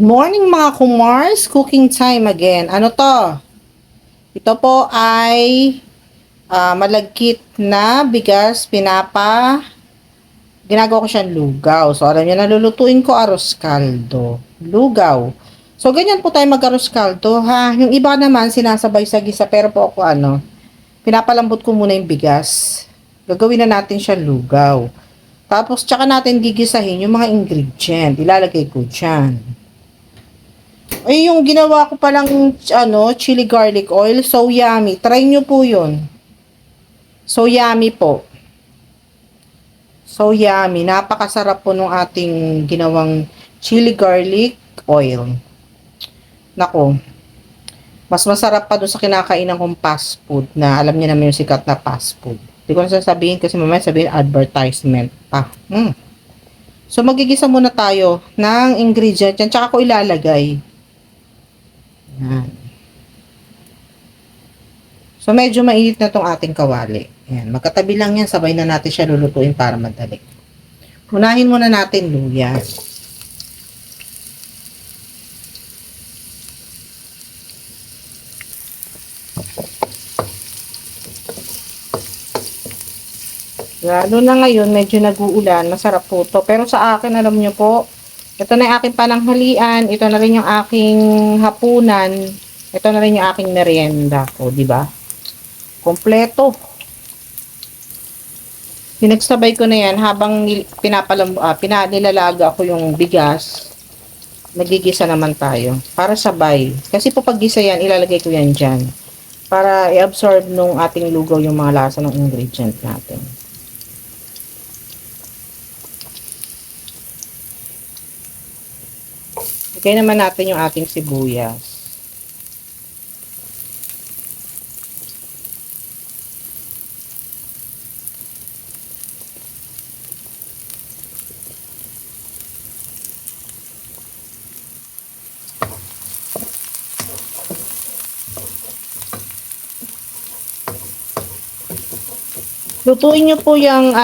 Morning mga kumars, cooking time again. Ano to? Ito po ay malagkit na bigas, ginagawa ko siyang lugaw. So alam niyo, nalulutuin ko arroz caldo. Lugaw. So ganyan po tayo mag-arroz caldo ha. Yung iba naman sinasabay sa gisa, pero po ako pinapalambot ko muna yung bigas. Gagawin na natin siya lugaw. Tapos tsaka natin gigisahin yung mga ingredient. Ilalagay ko dyan. Ay, yung ginawa ko palang chili garlic oil, so yummy. Try nyo po yun. So yummy po. So yummy. Napakasarap po nung ating ginawang chili garlic oil. Nako, mas masarap pa doon sa kinakainan kong fast food na alam niyo naman yung sikat na fast food. Hindi ko na sasabihin kasi mamaya sabihin advertisement pa. So magigisa muna tayo ng ingredient yan. Tsaka ko ilalagay. Yan. So, medyo mainit na tong ating kawali. Ayan. Magkatabi lang yan. Sabay na natin siya lulutuin para madali. Unahin muna natin luya. Lalo na ngayon, medyo nag-uulan. Masarap po to. Pero sa akin, alam nyo po, ito na yung aking pananghalian. Ito na rin yung aking hapunan. Ito na rin yung aking merienda. O, diba? Kompleto. Pinagsabay ko na yan habang pinanilalaga ko yung bigas. Nagigisa naman tayo. Para sabay. Kasi po pag gisa yan, ilalagay ko yan dyan. Para i-absorb nung ating lugaw yung mga lasa ng ingredient natin. Lagay naman natin yung ating sibuyas. Lutuin nyo po yung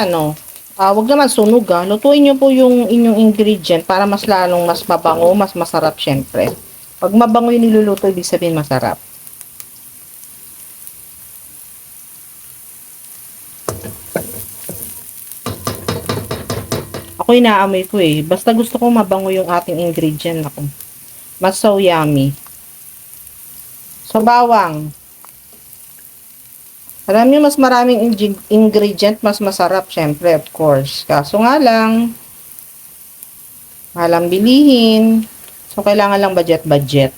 wag naman sunog lutuin nyo po yung inyong ingredient para mas lalong mas mabango, mas masarap syempre. Pag mabango yung niluluto, ibig sabihin masarap. Ako inaamoy ko eh. Basta gusto ko mabango yung ating ingredient ako. Mas so yummy. So bawang. Alam nyo, mas maraming ingredient, mas masarap, syempre, of course. Kaso nga lang, malang bilihin. So, kailangan lang budget-budget.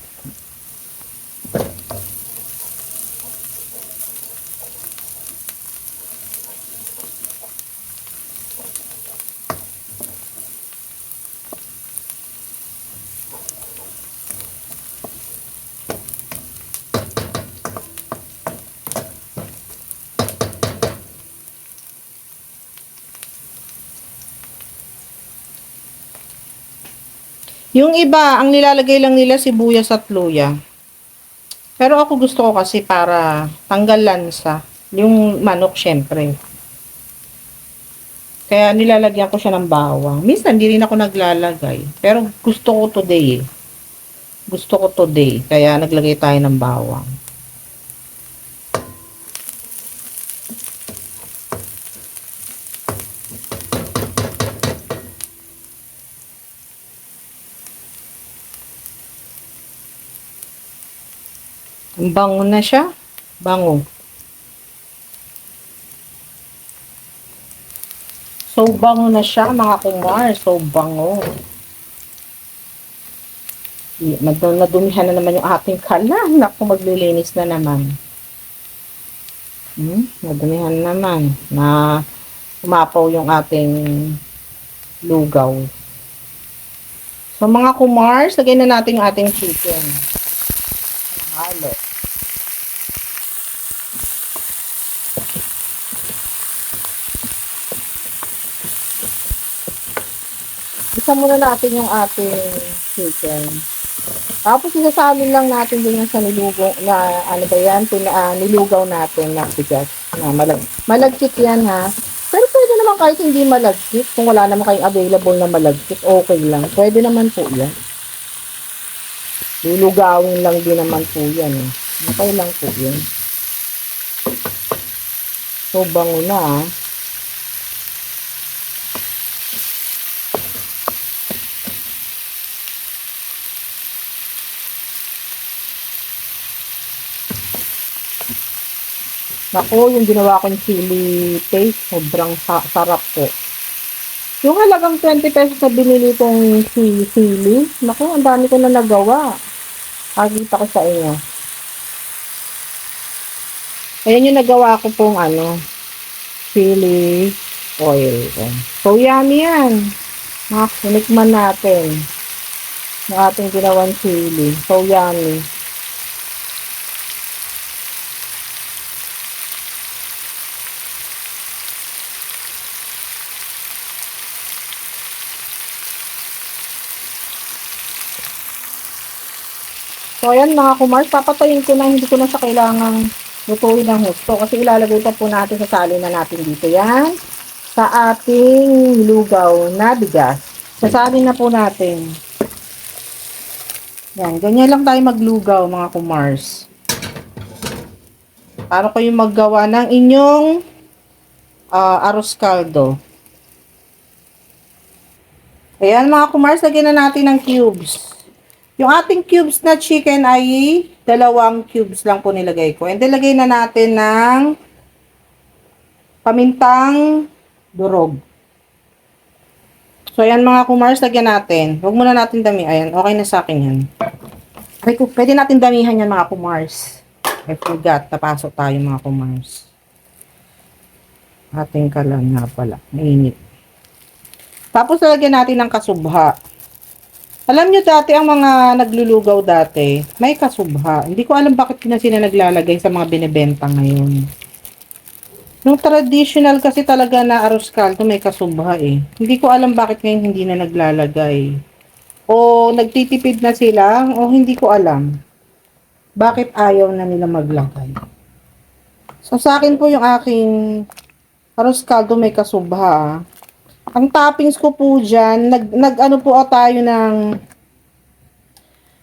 Yung iba, ang nilalagay lang nila sibuyas at luya. Pero ako gusto ko kasi para tanggal lansa. Yung manok, syempre. Kaya nilalagyan ko siya ng bawang. Minsan, hindi rin ako naglalagay. Pero gusto ko today eh. Gusto ko today. Kaya naglagay tayo ng bawang. Bango na siya. Bango. So, bango na siya, mga kumar. So, bango. Nadumihan na naman yung ating kalan. Naku, maglilinis na naman. Nadumihan naman. Na umapaw yung ating lugaw. So, mga kumars, lagay na natin yung ating chicken. Halo. Isa muna natin yung ating chicken. Tapos isasalin lang natin din yung sa nilugaw na nilugaw natin na bigas. Na malagkit yan ha. Pero pwede naman kahit hindi malagkit. Kung wala naman kayong available na malagkit, okay lang. Pwede naman po yan. Lulugawin lang din naman po yan eh. Okay lang po yun. So, bango na ah. Naku, yung ginawa kong chili paste, sobrang sarap po. Yung halagang 20 pesos na binili kong sili, naku, ang dami ko na nagawa. Pakita ko sa inyo. Ayan yung nagawa ko pong chili oil. So, yummy yan. Kunikman natin yung ating ginawang chili. So, yummy. So, ayan mga kumars, papatayin ko na, hindi ko na siya kailangang lutuin ng husto kasi ilalagay pa po natin sa sali na natin dito. Yan, sa ating lugaw na bigas. Sasalin na po natin. Yan, ganyan lang tayo maglugaw mga kumars. Para kayo maggawa ng inyong arroz caldo. Ayan mga kumars, lagyan na natin ng cubes. Yung ating cubes na chicken ay 2 cubes lang po nilagay ko. And then, lagay na natin ng pamintang durog. So, ayan mga kumars, lagyan natin. Huwag muna natin dami. Ayan, okay na sa akin yan. Ay, pwede natin damihan yan mga kumars. I forgot, napasok tayo mga kumars. Ating kalan nga pala, mainit. Tapos, lagyan natin ng kasubha. Alam nyo dati, ang mga naglulugaw dati, may kasubha. Hindi ko alam bakit na sila naglalagay sa mga binibenta ngayon. Yung traditional kasi talaga na arroz caldo may kasubha eh. Hindi ko alam bakit ngayon hindi na naglalagay. O nagtitipid na sila, o hindi ko alam. Bakit ayaw na nila maglagay. So sa akin po yung aking arroz caldo may kasubha. Ang toppings ko po dyan, nag-ano po tayo ng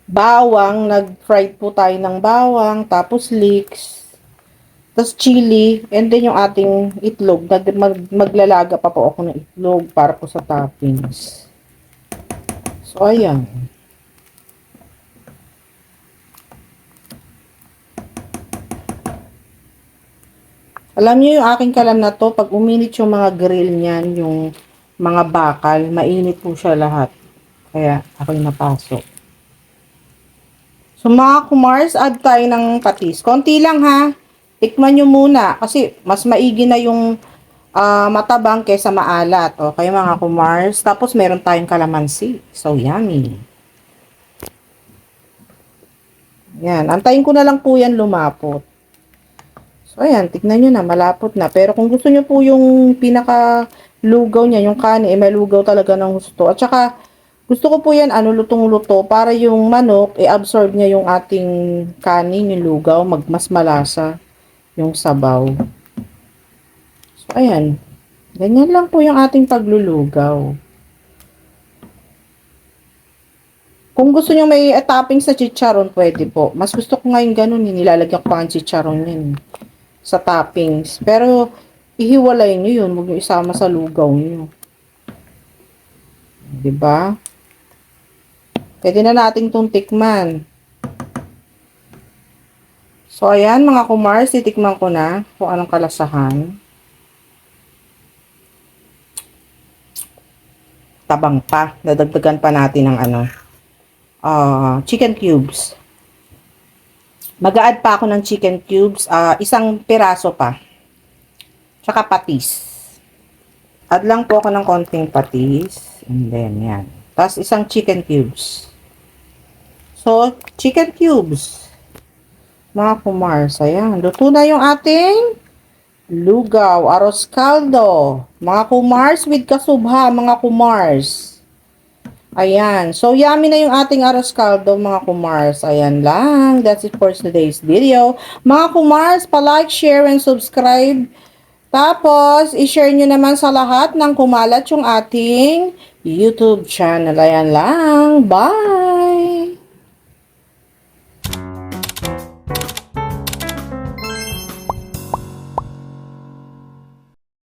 bawang, nag-fried po tayo ng bawang, tapos leeks, tapos chili, and then yung ating itlog. Maglalaga pa po ako ng itlog para po sa toppings. So, ayan. Alam niyo yung aking kalam na to, pag uminit yung mga grill niyan, yung mga bakal, mainit po siya lahat. Kaya ako'y napasok. So mga kumars, add tayo ng patis. Konti lang ha. Tikman nyo muna kasi mas maigi na yung matabang kaysa maalat. Okay mga kumars. Tapos meron tayong kalamansi. So yummy. Yan. Antayin ko na lang po yan lumapot. So ayan, tignan nyo na. Malapot na. Pero kung gusto nyo po yung pinaka lugaw niya, yung kanin, malugaw talaga ng gusto. At saka, gusto ko po yan, lutong-luto, para yung manok, i-absorb niya yung ating kanin, yung lugaw, mas malasa yung sabaw. So, ayan. Ganyan lang po yung ating paglulugaw. Kung gusto nyo may topping sa chicharon, pwede po. Mas gusto ko ngayon ganun, nilalagyan ko pa ang chicharon yun sa toppings. Pero, ihiwalay nyo yun, huwag nyo isama sa lugaw nyo. Diba? Pwede na natin itong tikman. So, ayan mga kumars, titikman ko na kung anong kalasahan. Tabang pa. Dadagdagan pa natin ng chicken cubes. Mag-a-add pa ako ng chicken cubes. Isang piraso pa. Tsaka patis. Add lang po ako ng konting patis. And then, yan. Tapos, isang chicken cubes. So, chicken cubes. Mga kumars, ayan. Luto na yung ating lugaw, arroz caldo. Mga kumars with kasubha, mga kumars. Ayan. So, yummy na yung ating arroz caldo, mga kumars. Ayan lang. That's it for today's video. Mga kumars, pa-like, share, and subscribe. Tapos, i-share nyo naman sa lahat ng kumalat yung ating YouTube channel. Ayan lang. Bye!